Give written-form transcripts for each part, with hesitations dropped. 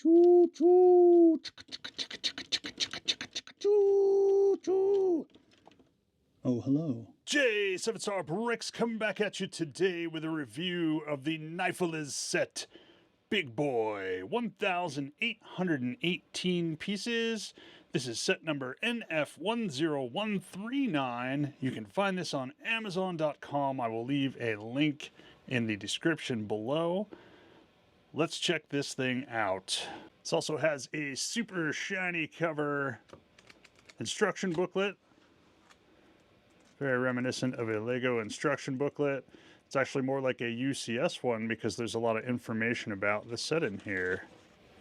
Choo choo. Choo choo. Oh, hello. J7 Bricks coming back at you today with a review of the Nifeliz set. Big boy, 1,818 pieces. This is set number NF10139. You can find this on Amazon.com. I will leave a link in the description below. Let's check this thing out. This also has a super shiny cover instruction booklet. Very reminiscent of a Lego instruction booklet. It's actually more like a UCS one because there's a lot of information about the set in here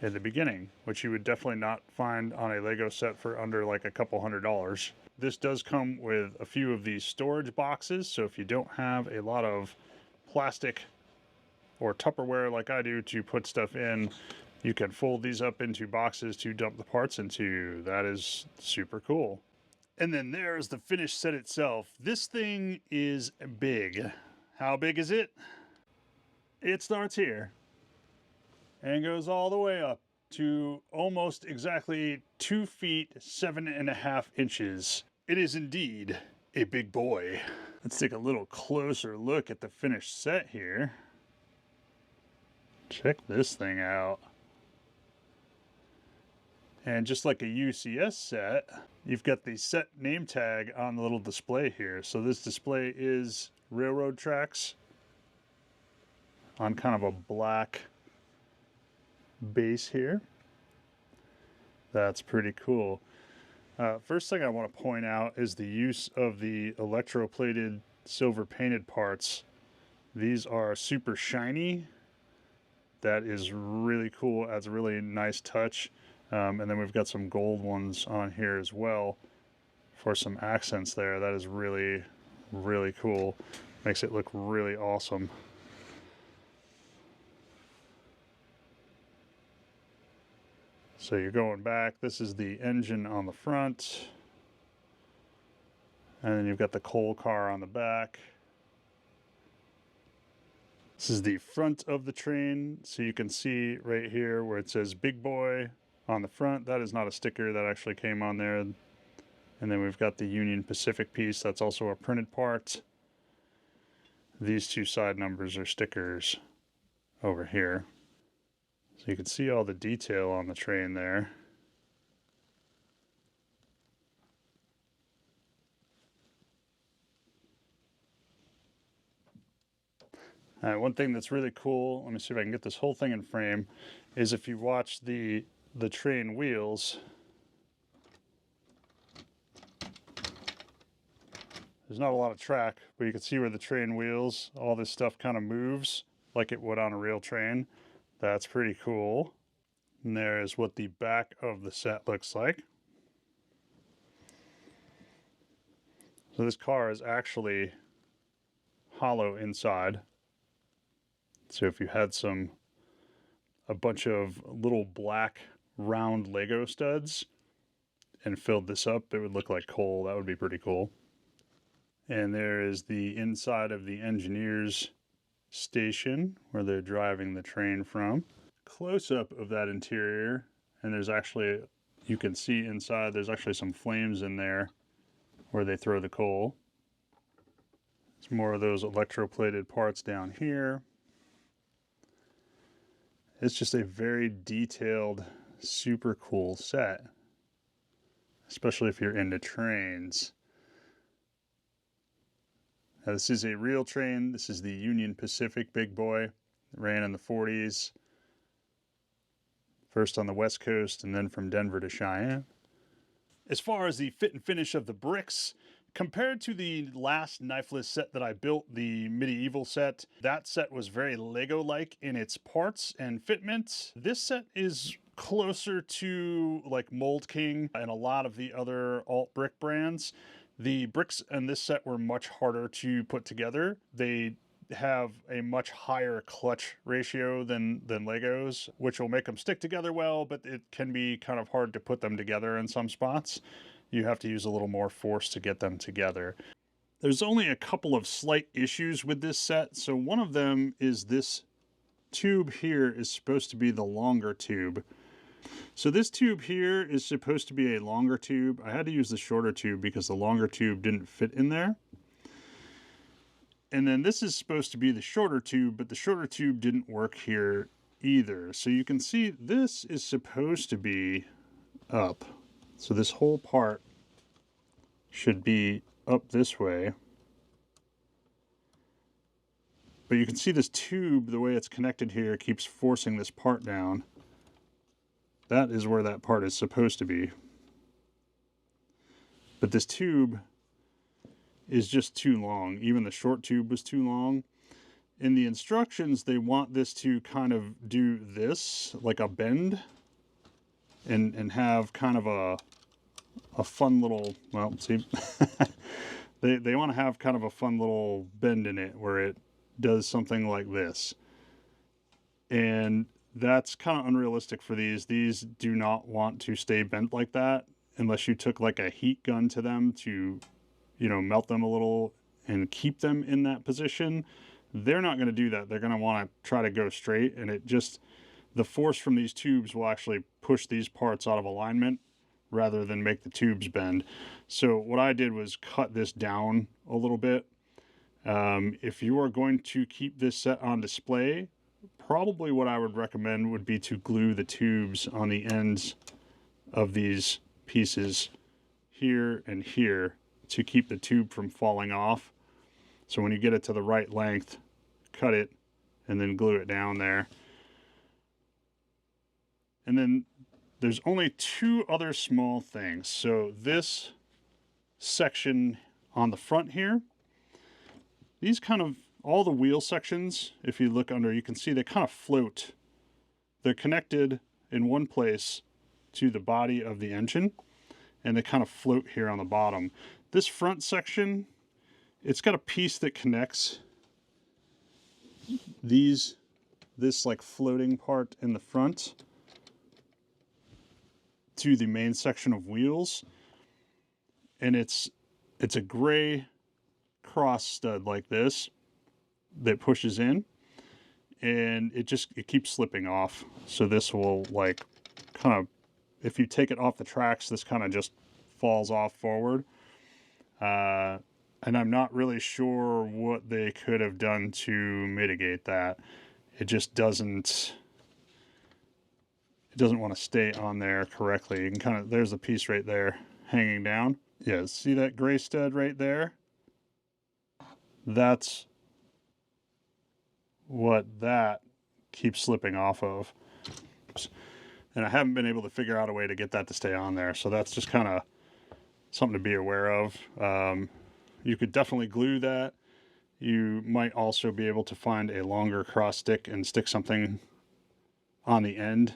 in the beginning, which you would definitely not find on a Lego set for under like a couple $100. This does come with a few of these storage boxes, so if you don't have a lot of plastic or Tupperware like I do to put stuff in, you can fold these up into boxes to dump the parts into. That is super cool. And then there's the finished set itself. This thing is big. How big is it? It starts here and goes all the way up to almost exactly 2 feet 7.5 inches. It is indeed a big boy. Let's take a little closer look at the finished set here. Check this thing out. And just like a UCS set, you've got the set name tag on the little display here. So this display is railroad tracks on kind of a black base here. That's pretty cool. First thing I want to point out is the use of the electroplated silver painted parts. These are super shiny. That is really cool. Adds a really nice touch. And then we've got some gold ones on here as well for some accents there. That is really, really cool. Makes it look really awesome. So you're going back. This is the engine on the front. And then you've got the coal car on the back. This is the front of the train. So you can see right here where it says Big Boy on the front. That is not a sticker, that actually came on there. And then we've got the Union Pacific piece. That's also a printed part. These two side numbers are stickers over here. So you can see all the detail on the train there. One thing that's really cool, let me see if I can get this whole thing in frame, is if you watch the train wheels, there's not a lot of track, but you can see where the train wheels, all this stuff kind of moves like it would on a real train. That's pretty cool. And there is what the back of the set looks like. So this car is actually hollow inside. So if you had a bunch of little black round Lego studs and filled this up, it would look like coal. That would be pretty cool. And there is the inside of the engineer's station where they're driving the train from. Close-up of that interior, and there's actually, you can see inside, there's actually some flames in there where they throw the coal. There's more of those electroplated parts down here. It's just a very detailed, super cool set, especially if you're into trains. Now, this is a real train. This is the Union Pacific Big Boy. It ran in the 40s. First on the West Coast and then from Denver to Cheyenne. As far as the fit and finish of the bricks, compared to the last Nifeliz set that I built, the medieval set, that set was very Lego-like in its parts and fitment. This set is closer to like Mold King and a lot of the other alt brick brands. The bricks in this set were much harder to put together. They have a much higher clutch ratio than Legos, which will make them stick together well, but it can be kind of hard to put them together in some spots. You have to use a little more force to get them together. There's only a couple of slight issues with this set. So one of them is this tube here is supposed to be the longer tube. So this tube here is supposed to be a longer tube. I had to use the shorter tube because the longer tube didn't fit in there. And then this is supposed to be the shorter tube, but the shorter tube didn't work here either. So you can see this is supposed to be up. So this whole part should be up this way. But you can see this tube, the way it's connected here, keeps forcing this part down. That is where that part is supposed to be. But this tube is just too long. Even the short tube was too long. In the instructions, they want this to kind of do this, like a bend, and have kind of a fun little, well, see, they want to have kind of a fun little bend in it where it does something like this. And that's kind of unrealistic for these. These do not want to stay bent like that unless you took like a heat gun to them to, you know, melt them a little and keep them in that position. They're not going to do that. They're going to want to try to go straight, and it just, the force from these tubes will actually push these parts out of alignment rather than make the tubes bend. So what I did was cut this down a little bit. If you are going to keep this set on display, probably what I would recommend would be to glue the tubes on the ends of these pieces here and here to keep the tube from falling off. So when you get it to the right length, cut it and then glue it down there. And then there's only two other small things. So this section on the front here, these kind of, all the wheel sections, if you look under, you can see they kind of float. They're connected in one place to the body of the engine, and they kind of float here on the bottom. This front section, it's got a piece that connects this like floating part in the front to the main section of wheels, and it's a gray cross stud like this that pushes in, and it keeps slipping off. So this will like kind of, if you take it off the tracks, this kind of just falls off forward. And I'm not really sure what they could have done to mitigate that. It just doesn't want to stay on there correctly. You can kind of, there's a piece right there hanging down. Yeah, see that gray stud right there? That's what that keeps slipping off of. And I haven't been able to figure out a way to get that to stay on there. So that's just kind of something to be aware of. You could definitely glue that. You might also be able to find a longer cross stick and stick something on the end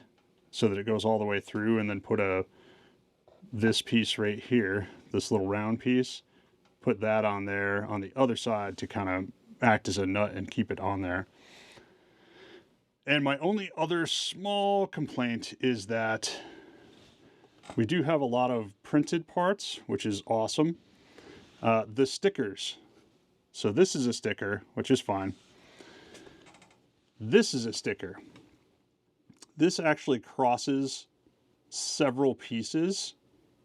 so that it goes all the way through, and then put this piece right here, this little round piece, put that on there on the other side to kind of act as a nut and keep it on there. And my only other small complaint is that we do have a lot of printed parts, which is awesome. The stickers. So this is a sticker, which is fine. This is a sticker. This actually crosses several pieces.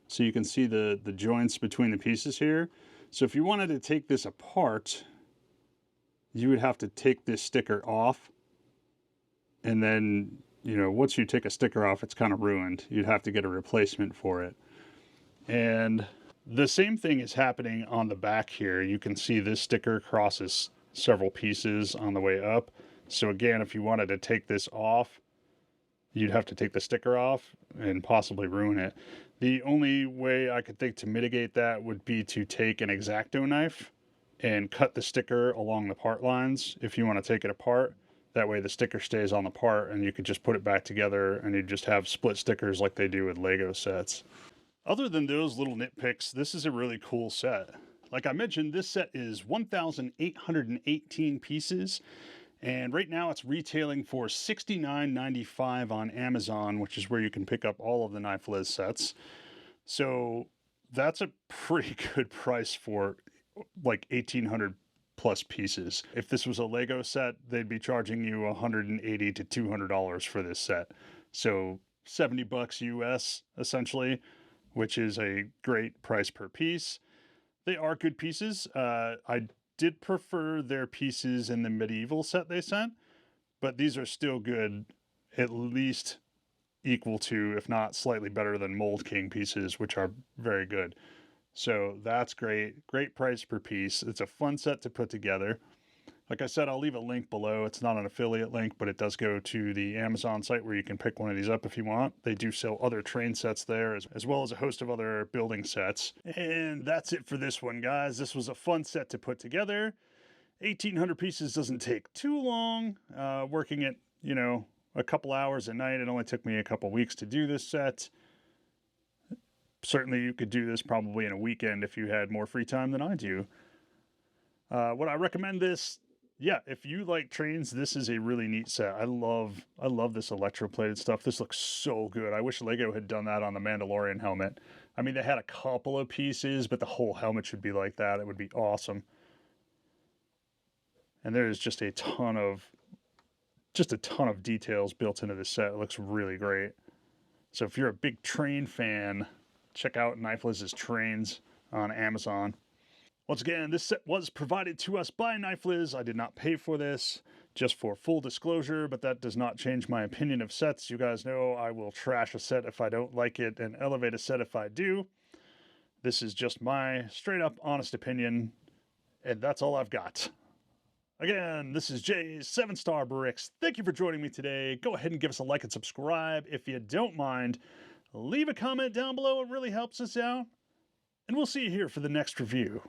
So you can see the joints between the pieces here. So if you wanted to take this apart, you would have to take this sticker off. And then, you know, once you take a sticker off, it's kind of ruined. You'd have to get a replacement for it. And the same thing is happening on the back here. You can see this sticker crosses several pieces on the way up. So again, if you wanted to take this off, you'd have to take the sticker off and possibly ruin it. The only way I could think to mitigate that would be to take an X-Acto knife and cut the sticker along the part lines if you want to take it apart. That way the sticker stays on the part and you could just put it back together, and you just have split stickers like they do with Lego sets. Other than those little nitpicks, this is a really cool set. Like I mentioned, this set is 1,818 pieces, and right now it's retailing for $69.95 on Amazon, which is where you can pick up all of the Nifeliz sets. So that's a pretty good price for like 1,800 plus pieces. If this was a Lego set, they'd be charging you $180 to $200 for this set. So $70 US, essentially, which is a great price per piece. They are good pieces. I did prefer their pieces in the medieval set they sent, but these are still good, at least equal to, if not slightly better than Mold King pieces, which are very good. So that's great. Great price per piece. It's a fun set to put together. Like I said, I'll leave a link below. It's not an affiliate link, but it does go to the Amazon site where you can pick one of these up if you want. They do sell other train sets there, as well as a host of other building sets. And that's it for this one, guys. This was a fun set to put together. 1,800 pieces doesn't take too long. Working it, a couple hours a night. It only took me a couple weeks to do this set. Certainly you could do this probably in a weekend if you had more free time than I do. Would I recommend this? Yeah, if you like trains, this is a really neat set. I love this electroplated stuff. This looks so good. I wish Lego had done that on the Mandalorian helmet. I mean, they had a couple of pieces, but the whole helmet should be like that. It would be awesome. And there is just a ton of details built into this set. It looks really great. So if you're a big train fan, check out Nifeliz's Trains on Amazon. Once again, this set was provided to us by Nifeliz. I did not pay for this, just for full disclosure, but that does not change my opinion of sets. You guys know I will trash a set if I don't like it and elevate a set if I do. This is just my straight up honest opinion, and that's all I've got. Again, this is Jay's 7-Star Bricks. Thank you for joining me today. Go ahead and give us a like and subscribe if you don't mind. Leave a comment down below. It really helps us out. And we'll see you here for the next review.